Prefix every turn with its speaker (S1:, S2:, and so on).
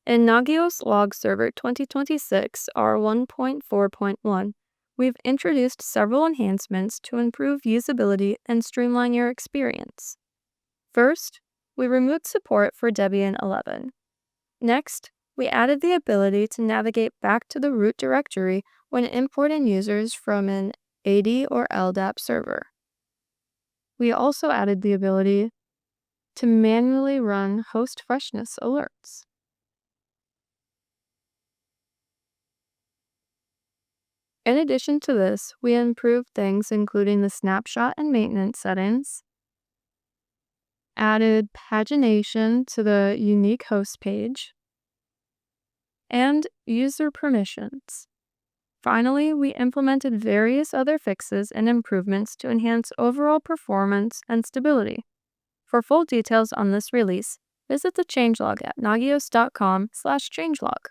S1: In Nagios Log Server 2026R1.4.1, we've introduced several enhancements to improve usability and streamline your experience. First, we removed support for Debian 11. Next, we added the ability to navigate back to the root directory when importing users from an AD or LDAP server. We also added the ability to manually run host freshness alerts. In addition to this, we improved things including the Snapshot and Maintenance settings, added pagination to the unique host page, and user permissions. Finally, we implemented various other fixes and improvements to enhance overall performance and stability. For full details on this release, visit the changelog at nagios.com/changelog.